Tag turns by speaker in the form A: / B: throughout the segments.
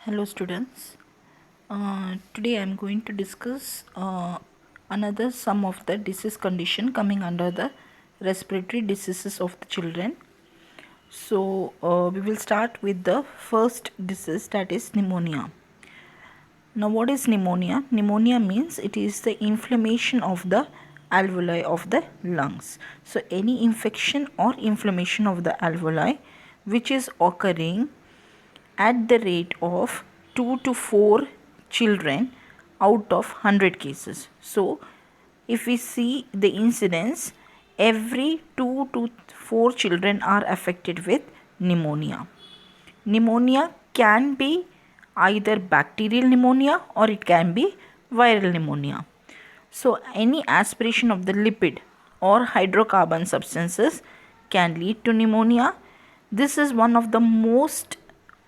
A: Hello students. Today I am going to discuss another some of the disease condition coming under the respiratory diseases of the children. So we will start with the first disease, that is pneumonia. Now what is pneumonia? Pneumonia means it is the inflammation of the alveoli of the lungs. So any infection or inflammation of the alveoli which is occurring at the rate of 2 to 4 children out of 100 cases. So if we see the incidence, every 2 to 4 children are affected with pneumonia. Pneumonia can be either bacterial pneumonia or it can be viral pneumonia. So any aspiration of the lipid or hydrocarbon substances can lead to pneumonia. This is one of the most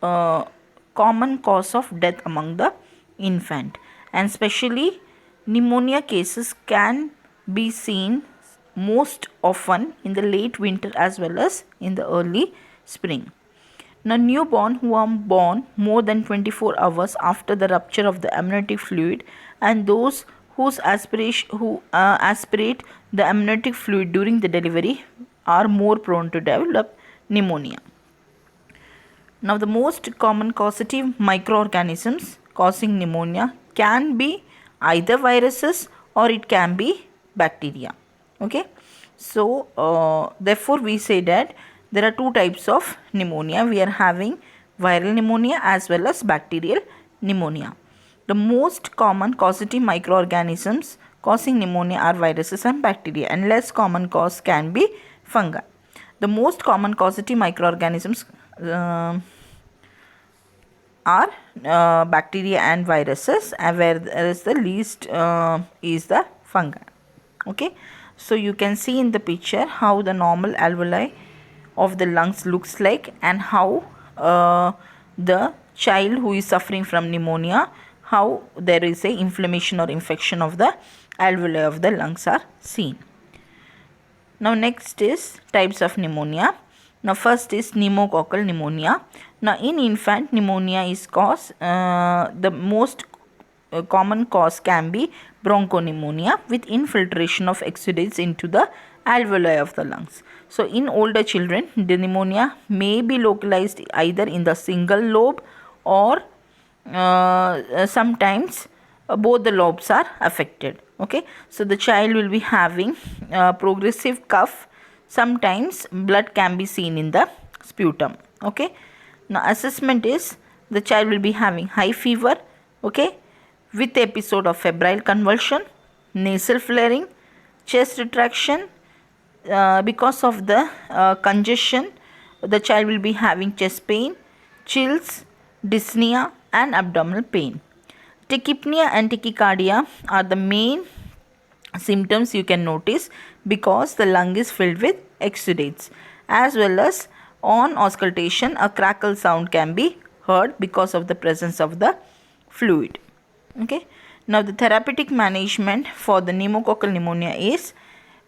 A: common cause of death among the infant, and especially pneumonia cases can be seen most often in the late winter as well as in the early spring. Now newborn who are born more than 24 hours after the rupture of the amniotic fluid and those who aspirate the amniotic fluid during the delivery are more prone to develop pneumonia. Now the most common causative microorganisms causing pneumonia can be either viruses or it can be bacteria. Okay, so therefore we say that there are two types of pneumonia. We are having viral pneumonia as well as bacterial pneumonia. The most common causative microorganisms causing pneumonia are viruses and bacteria, and less common cause can be fungi. The most common causative microorganisms are bacteria and viruses, whereas the least is the fungi. Okay, so you can see in the picture how the normal alveoli of the lungs looks like, and how the child who is suffering from pneumonia, how there is a inflammation or infection of the alveoli of the lungs are seen. Now next is types of pneumonia. Now first is pneumococcal pneumonia. Now in infant, pneumonia is caused, the most common cause can be bronchopneumonia with infiltration of exudates into the alveoli of the lungs. So in older children, the pneumonia may be localized either in the single lobe or sometimes both the lobes are affected. Okay, so the child will be having progressive cough. Sometimes blood can be seen in the sputum. Okay, now assessment is the child will be having high fever, okay, with episode of febrile convulsion, nasal flaring, chest retraction. Because of the congestion, the child will be having chest pain, chills, dyspnea and abdominal pain. Tachypnea and tachycardia are the main symptoms you can notice because the lung is filled with exudates, as well as on auscultation a crackle sound can be heard because of the presence of the fluid. Okay, now the therapeutic management for the pneumococcal pneumonia is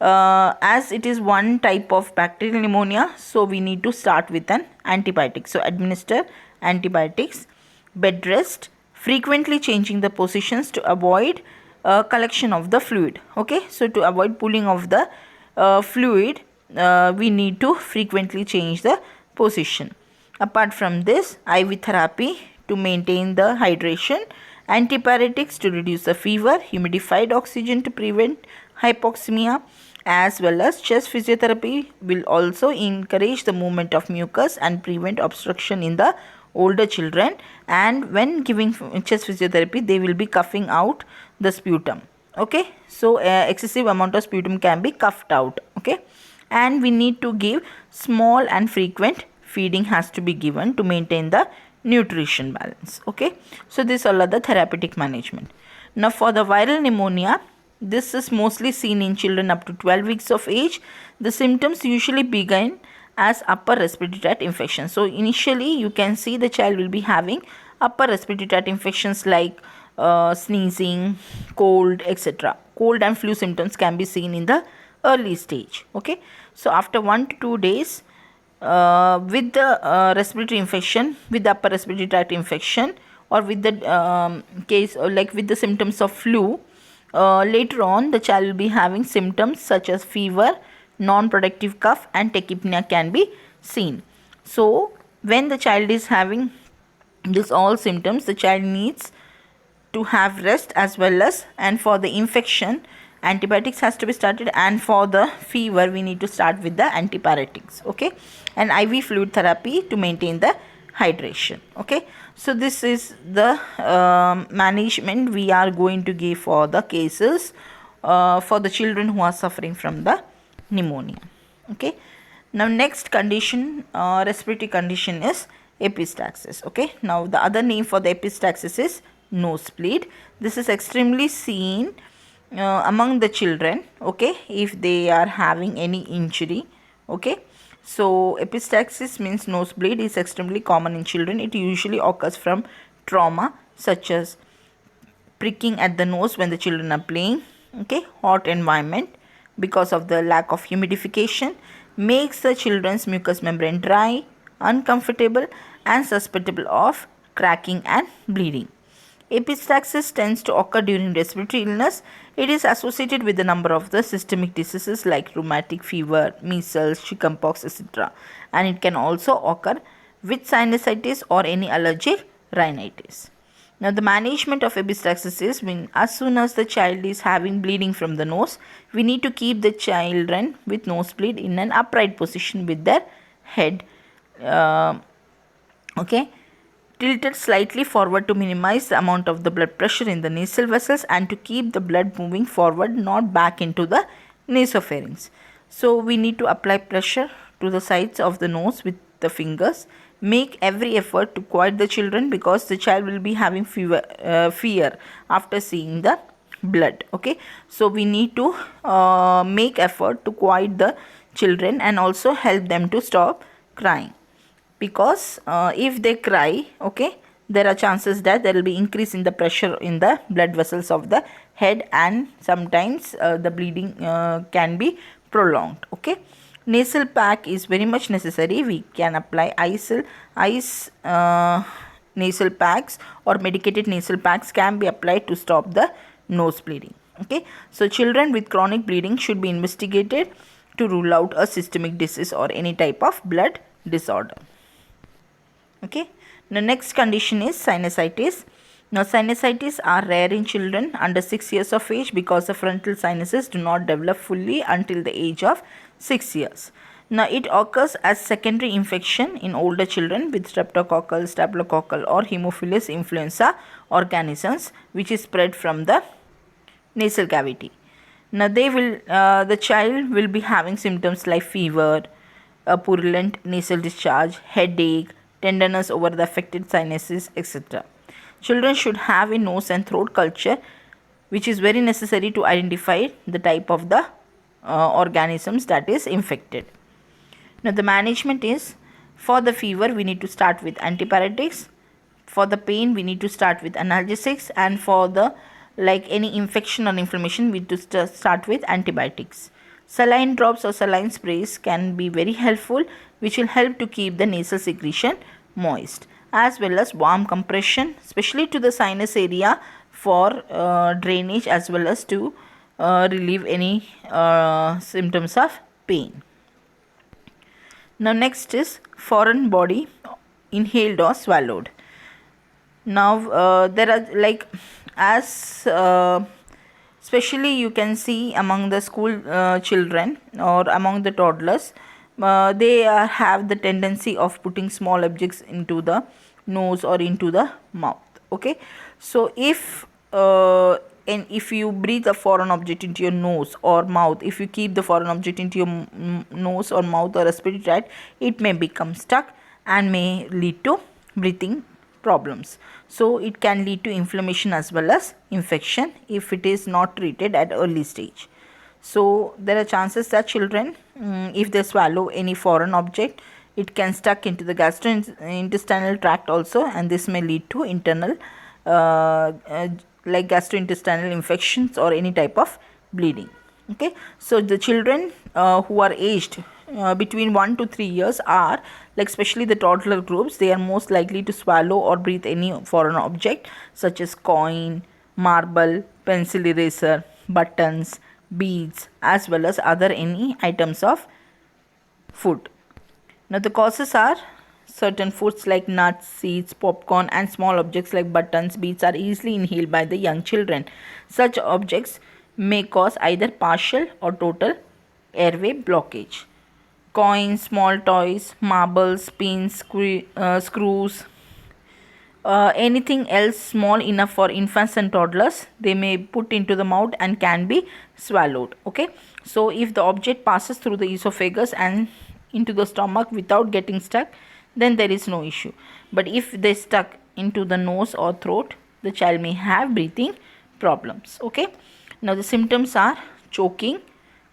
A: as it is one type of bacterial pneumonia, so we need to start with an antibiotic. So administer antibiotics, bed rest, frequently changing the positions to avoid collection of the fluid. Okay, so to avoid pooling of the fluid, we need to frequently change the position. Apart from this, IV therapy to maintain the hydration, antipyretics to reduce the fever, humidified oxygen to prevent hypoxemia, as well as chest physiotherapy will also encourage the movement of mucus and prevent obstruction in the older children. And when giving chest physiotherapy, they will be coughing out the sputum. Okay, so excessive amount of sputum can be coughed out. Okay, and we need to give small and frequent feeding has to be given to maintain the nutrition balance. Okay, so these all are the therapeutic management. Now for the viral pneumonia, this is mostly seen in children up to 12 weeks of age. The symptoms usually begin as upper respiratory tract infection. So initially you can see the child will be having upper respiratory tract infections like sneezing, cold, etc. Cold and flu symptoms can be seen in the early stage. Okay, so after 1 to 2 days with the respiratory infection, with the upper respiratory tract infection, or with the case, or like with the symptoms of flu, later on the child will be having symptoms such as fever, non-productive cough and tachypnea can be seen. So when the child is having this all symptoms, the child needs to have rest as well as, and for the infection antibiotics has to be started, and for the fever we need to start with the antipyretics, okay, and IV fluid therapy to maintain the hydration, okay. So this is the management we are going to give for the cases for the children who are suffering from the pneumonia, okay. Now next condition, respiratory condition, is epistaxis, okay. Now the other name for the epistaxis is nosebleed. This is extremely seen among the children, okay, if they are having any injury, okay. So epistaxis means nosebleed is extremely common in children. It usually occurs from trauma such as pricking at the nose when the children are playing, okay. Hot environment because of the lack of humidification makes the children's mucous membrane dry, uncomfortable and susceptible of cracking and bleeding. Epistaxis tends to occur during respiratory illness. It is associated with a number of the systemic diseases like rheumatic fever, measles, chickenpox, etc. And it can also occur with sinusitis or any allergic rhinitis. Now the management of epistaxis is, when as soon as the child is having bleeding from the nose, we need to keep the children with nosebleed in an upright position with their head okay, tilted slightly forward to minimize the amount of the blood pressure in the nasal vessels and to keep the blood moving forward, not back into the nasopharynx. So we need to apply pressure to the sides of the nose with the fingers. Make every effort to quiet the children because the child will be having fear after seeing the blood, okay. So we need to make effort to quiet the children and also help them to stop crying, because if they cry, okay, there are chances that there will be increase in the pressure in the blood vessels of the head and sometimes the bleeding can be prolonged, okay. Nasal pack is very much necessary. We can apply ice nasal packs or medicated nasal packs can be applied to stop the nose bleeding, okay. So children with chronic bleeding should be investigated to rule out a systemic disease or any type of blood disorder, okay. The next condition is sinusitis. Now sinusitis are rare in children under 6 years of age because the frontal sinuses do not develop fully until the age of 6 years. Now it occurs as secondary infection in older children with streptococcal, staphylococcal or Haemophilus influenza organisms, which is spread from the nasal cavity. Now the child will be having symptoms like fever, a purulent nasal discharge, headache, tenderness over the affected sinuses, etc. Children should have a nose and throat culture, which is very necessary to identify the type of the organisms that is infected. Now the management is, for the fever we need to start with antipyretics, for the pain we need to start with analgesics, and for the like any infection or inflammation we need to start with antibiotics. Saline drops or saline sprays can be very helpful, which will help to keep the nasal secretion moist, as well as warm compression, especially to the sinus area for drainage, as well as to relieve any symptoms of pain. Now next is foreign body inhaled or swallowed. Now there are like as especially you can see among the school children or among the toddlers, they have the tendency of putting small objects into the nose or into the mouth, okay. So if and if you breathe a foreign object into your nose or mouth, if you keep the foreign object into your nose or mouth or respiratory tract, it may become stuck and may lead to breathing problems. So it can lead to inflammation as well as infection if it is not treated at early stage. So there are chances that children, if they swallow any foreign object, it can stuck into the gastrointestinal tract also, and this may lead to internal like gastrointestinal infections or any type of bleeding, okay. So the children who are aged between 1 to 3 years are, like especially the toddler groups, they are most likely to swallow or breathe any foreign object such as coin, marble, pencil eraser, buttons, beads, as well as other any items of food. Now the causes are certain foods like nuts, seeds, popcorn and small objects like buttons, beads are easily inhaled by the young children. Such objects may cause either partial or total airway blockage. Coins, small toys, marbles, pins, screws, anything else small enough for infants and toddlers, they may put into the mouth and can be swallowed. Okay, so if the object passes through the esophagus and into the stomach without getting stuck, then there is no issue. But if they stuck into the nose or throat, the child may have breathing problems. Okay, now the symptoms are choking,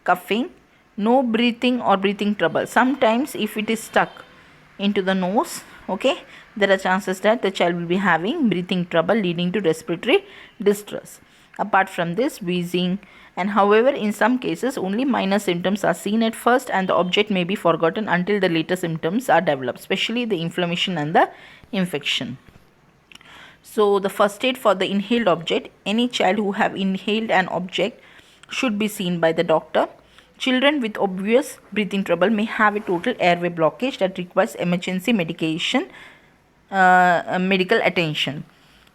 A: coughing, no breathing or breathing trouble. Sometimes if it is stuck into the nose, okay, there are chances that the child will be having breathing trouble leading to respiratory distress. Apart from this, wheezing, and however in some cases only minor symptoms are seen at first and the object may be forgotten until the later symptoms are developed, especially the inflammation and the infection. So the first aid for the inhaled object, any child who have inhaled an object should be seen by the doctor. Children with obvious breathing trouble may have a total airway blockage that requires emergency medication, medical attention.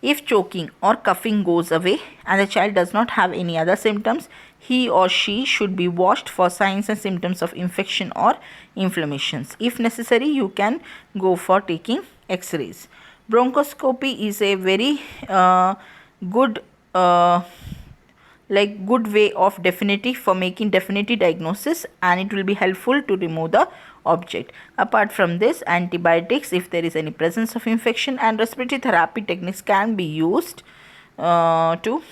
A: If choking or coughing goes away and the child does not have any other symptoms, he or she should be watched for signs and symptoms of infection or inflammations. If necessary, you can go for taking X-rays. Bronchoscopy is a very good good way of definitive for making definitive diagnosis, and it will be helpful to remove the object. Apart from this, antibiotics if there is any presence of infection and respiratory therapy techniques can be used to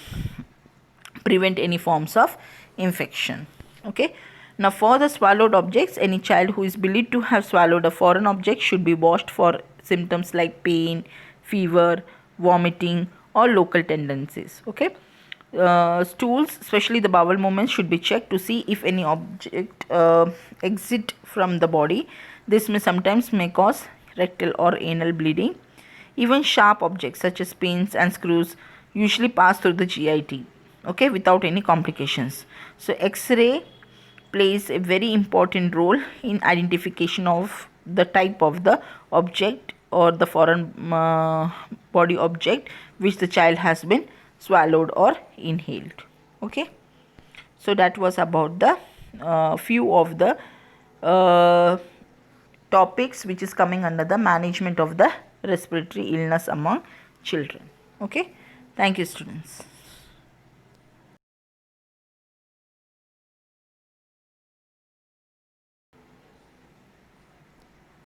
A: prevent any forms of infection. Okay, now for the swallowed objects, any child who is believed to have swallowed a foreign object should be watched for symptoms like pain, fever, vomiting or local tendencies. Okay, stools, especially the bowel movements, should be checked to see if any object exit from the body. This may sometimes may cause rectal or anal bleeding. Even sharp objects such as pins and screws usually pass through the GIT, okay, without any complications. So X-ray plays a very important role in identification of the type of the object or the foreign body object which the child has been swallowed or inhaled. Okay, so that was about the few of the topics which is coming under the management of the respiratory illness among children. Okay, thank you students.